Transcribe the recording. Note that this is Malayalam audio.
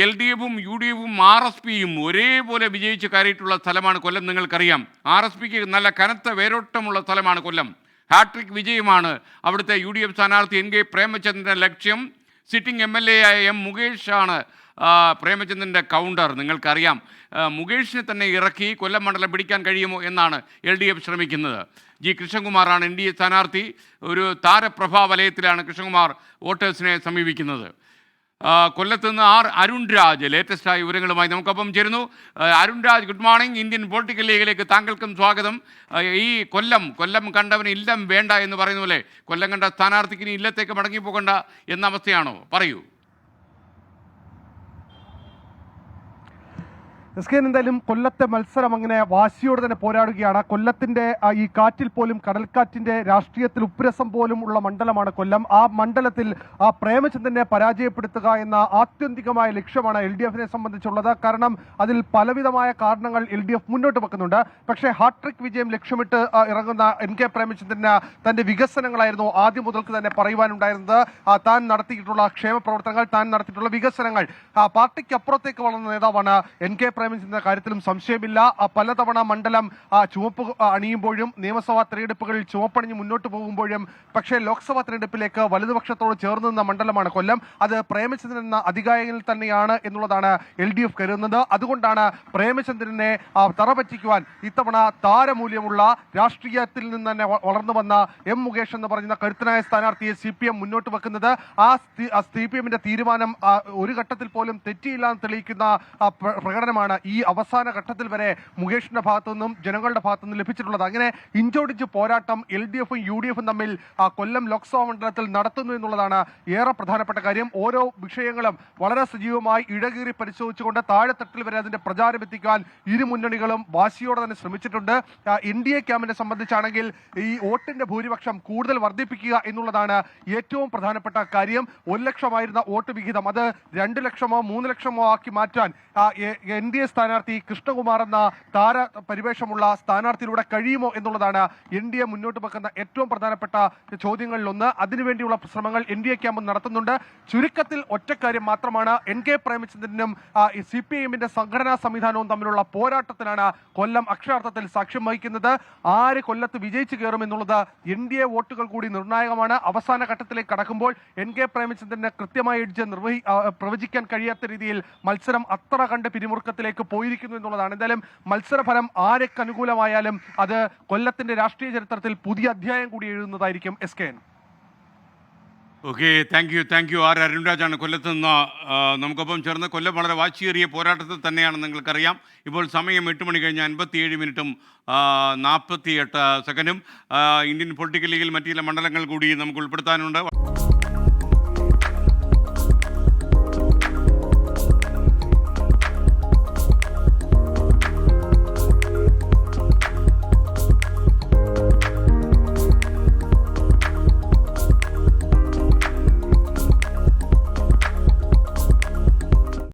എൽ ഡി എഫും യു ഡി എഫും ആർ എസ് പിയും ഒരേപോലെ വിജയിച്ച് കയറിയിട്ടുള്ള സ്ഥലമാണ് കൊല്ലം. നിങ്ങൾക്കറിയാം, ആർ എസ് പിക്ക് നല്ല കനത്ത വേരോട്ടമുള്ള സ്ഥലമാണ് കൊല്ലം. ഹാട്രിക് വിജയമാണ് അവിടുത്തെ യു ഡി എഫ് സ്ഥാനാർത്ഥി എൻ കെ പ്രേമചന്ദ്രൻ്റെ ലക്ഷ്യം. സിറ്റിംഗ് എം എൽ എ ആയ എം മുകേഷാണ് പ്രേമചന്ദ്രൻ്റെ കൗണ്ടർ. നിങ്ങൾക്കറിയാം, മുകേഷിനെ തന്നെ ഇറക്കി കൊല്ലം മണ്ഡലം പിടിക്കാൻ കഴിയുമോ എന്നാണ് എൽ ഡി എഫ് ശ്രമിക്കുന്നത്. ജി കൃഷ്ണകുമാറാണ് എൻ ഡി എ സ്ഥാനാർത്ഥി. ഒരു താരപ്രഭാ വലയത്തിലാണ് കൃഷ്ണകുമാർ വോട്ടേഴ്സിനെ സമീപിക്കുന്നത്. കൊല്ലത്ത് നിന്ന് അരുൺ രാജ് ലേറ്റസ്റ്റായ വിവരങ്ങളുമായി നമുക്കൊപ്പം ചേരുന്നു. Arun Raj, good morning. Indian political ലീഗിലേക്ക് താങ്കൾക്കും സ്വാഗതം. ഈ കൊല്ലം കണ്ടവന് ഇല്ലം വേണ്ട എന്ന് പറയുന്ന പോലെ കൊല്ലം കണ്ട സ്ഥാനാർത്ഥിക്ക് ഇനി ഇല്ലത്തേക്ക് മടങ്ങിപ്പോകണ്ട എന്ന അവസ്ഥയാണോ? പറയൂ. എന്തായാലും കൊല്ലത്തെ മത്സരം അങ്ങനെ വാശിയോടെ തന്നെ പോരാടുകയാണ്. കൊല്ലത്തിന്റെ ഈ കാറ്റിൽ പോലും, കടൽക്കാറ്റിന്റെ രാഷ്ട്രീയത്തിൽ ഉപ്പുരസം പോലും ഉള്ള മണ്ഡലമാണ് കൊല്ലം. ആ മണ്ഡലത്തിൽ പ്രേമചന്ദ്രനെ പരാജയപ്പെടുത്തുക എന്ന ആത്യന്തികമായ ലക്ഷ്യമാണ് എൽ ഡി എഫിനെ സംബന്ധിച്ചുള്ളത്. കാരണം അതിൽ പലവിധമായ കാരണങ്ങൾ എൽ ഡി എഫ് മുന്നോട്ട് വെക്കുന്നുണ്ട്. പക്ഷേ ഹാട്രിക് വിജയം ലക്ഷ്യമിട്ട് ഇറങ്ങുന്ന എൻ കെ പ്രേമചന്ദ്രന് തന്റെ വികസനങ്ങളായിരുന്നു ആദ്യം മുതൽക്ക് തന്നെ പറയുവാനുണ്ടായിരുന്നത്. താൻ നടത്തിയിട്ടുള്ള ക്ഷേമ പ്രവർത്തനങ്ങൾ, താൻ നടത്തിയിട്ടുള്ള വികസനങ്ങൾ. പാർട്ടിക്ക് അപ്പുറത്തേക്ക് വളർന്ന നേതാവാണ് എൻ കെ പ്രേമചന്ദ്രന്റെ കാര്യത്തിലും സംശയമില്ല. പലതവണ മണ്ഡലം ചുവപ്പ് അണിയുമ്പോഴും നിയമസഭാ തെരഞ്ഞെടുപ്പുകളിൽ ചുവപ്പണിഞ്ഞ് മുന്നോട്ട് പോകുമ്പോഴും, പക്ഷേ ലോക്സഭാ തെരഞ്ഞെടുപ്പിലേക്ക് വലതുപക്ഷത്തോട് ചേർന്ന് നിന്ന മണ്ഡലമാണ് കൊല്ലം. അത് പ്രേമചന്ദ്രൻ എന്ന അധികാരിയിൽ തന്നെയാണ് എന്നുള്ളതാണ് എൽ ഡി എഫ് കരുതുന്നത്. അതുകൊണ്ടാണ് പ്രേമചന്ദ്രനെ തറപറ്റിക്കുവാൻ ഇത്തവണ താരമൂല്യമുള്ള രാഷ്ട്രീയത്തിൽ നിന്ന് തന്നെ വളർന്നു വന്ന എം മുകേഷ് എന്ന് പറയുന്ന കരുത്തനായ സ്ഥാനാർത്ഥിയെ CPM മുന്നോട്ട് വെക്കുന്നത്. ആ CPM-ന്റെ തീരുമാനം ഒരു ഘട്ടത്തിൽ പോലും തെറ്റിയില്ല എന്ന് തെളിയിക്കുന്ന പ്രകടനമാണ് ഈ അവസാന ഘട്ടത്തിൽ വരെ മുകേഷിന്റെ ഭാഗത്തു നിന്നും ജനങ്ങളുടെ ഭാഗത്തു നിന്നും ലഭിച്ചിട്ടുള്ളത്. അങ്ങനെ ഇഞ്ചോടിഞ്ച് പോരാട്ടം എൽ ഡി എഫും യു ഡി എഫും തമ്മിൽ കൊല്ലം ലോക്സഭാ മണ്ഡലത്തിൽ നടത്തുന്നു എന്നുള്ളതാണ് ഏറെ പ്രധാനപ്പെട്ട കാര്യം. ഓരോ വിഷയങ്ങളും വളരെ സജീവമായി ഇടകീറി പരിശോധിച്ചുകൊണ്ട് താഴെത്തട്ടിൽ വരെ അതിന്റെ പ്രചാരം എത്തിക്കാൻ ഇരു മുന്നണികളും വാശിയോടെ തന്നെ ശ്രമിച്ചിട്ടുണ്ട്. NDA ക്യാമ്പിനെ സംബന്ധിച്ചാണെങ്കിൽ ഈ വോട്ടിന്റെ ഭൂരിപക്ഷം കൂടുതൽ വർദ്ധിപ്പിക്കുക എന്നുള്ളതാണ് ഏറ്റവും പ്രധാനപ്പെട്ട കാര്യം. 1 ലക്ഷമായിരുന്ന വോട്ട് വിഹിതം അത് 2 ലക്ഷമോ 3 ലക്ഷമോ ആക്കി മാറ്റാൻ NDA സ്ഥാനാർത്ഥി കൃഷ്ണകുമാർ എന്ന താര പരിവേഷമുള്ള സ്ഥാനാർത്ഥിയിലൂടെ കഴിയുമോ എന്നുള്ളതാണ് NDA മുന്നോട്ട് വെക്കുന്ന ഏറ്റവും പ്രധാനപ്പെട്ട ചോദ്യങ്ങളിലൊന്ന്. അതിനുവേണ്ടിയുള്ള ശ്രമങ്ങൾ NDA ക്യാമ്പ് നടത്തുന്നുണ്ട്. ചുരുക്കത്തിൽ ഒറ്റക്കാര്യം മാത്രമാണ്, എൻ കെ പ്രേമചന്ദ്രനും CPM-ന്റെ സംഘടനാ സംവിധാനവും തമ്മിലുള്ള പോരാട്ടത്തിനാണ് കൊല്ലം അക്ഷരാർത്ഥത്തിൽ സാക്ഷ്യം വഹിക്കുന്നത്. ആര് കൊല്ലത്ത് വിജയിച്ചു കയറും എന്നുള്ളത് NDA വോട്ടുകൾ കൂടി നിർണായകമാണ്. അവസാന ഘട്ടത്തിലേക്ക് കടക്കുമ്പോൾ എൻ കെ പ്രേമചന്ദ്രന് കൃത്യമായി പ്രവചിക്കാൻ കഴിയാത്ത രീതിയിൽ മത്സരം അത്ര കണ്ട് പിരിമുറുക്കത്തിലേക്ക് പോയിരിക്കുന്നു എന്നുള്ളതാണ്. എന്തായാലും മത്സരഫലം ആരൊക്കെ അനുകൂലമായാലും അത് കൊല്ലത്തിന്റെ രാഷ്ട്രീയ ചരിത്രത്തിൽ പുതിയ അധ്യായം കൂടി എഴുതുന്നതായിരിക്കും. SKN. Okay, thank you. Arun രാജാണ് കൊല്ലത്ത് നിന്ന് നമുക്കൊപ്പം ചേർന്ന്. കൊല്ലം വളരെ വാശിയേറിയ പോരാട്ടത്തിൽ തന്നെയാണ്, നിങ്ങൾക്കറിയാം. ഇപ്പോൾ സമയം 8 മണി കഴിഞ്ഞ് 57 മിനിറ്റും 48 സെക്കൻഡും. ഇന്ത്യൻ പൊളിറ്റിക്കൽ ലീഗിൽ മറ്റു ചില മണ്ഡലങ്ങൾ കൂടി നമുക്ക് ഉൾപ്പെടുത്താനുണ്ട്.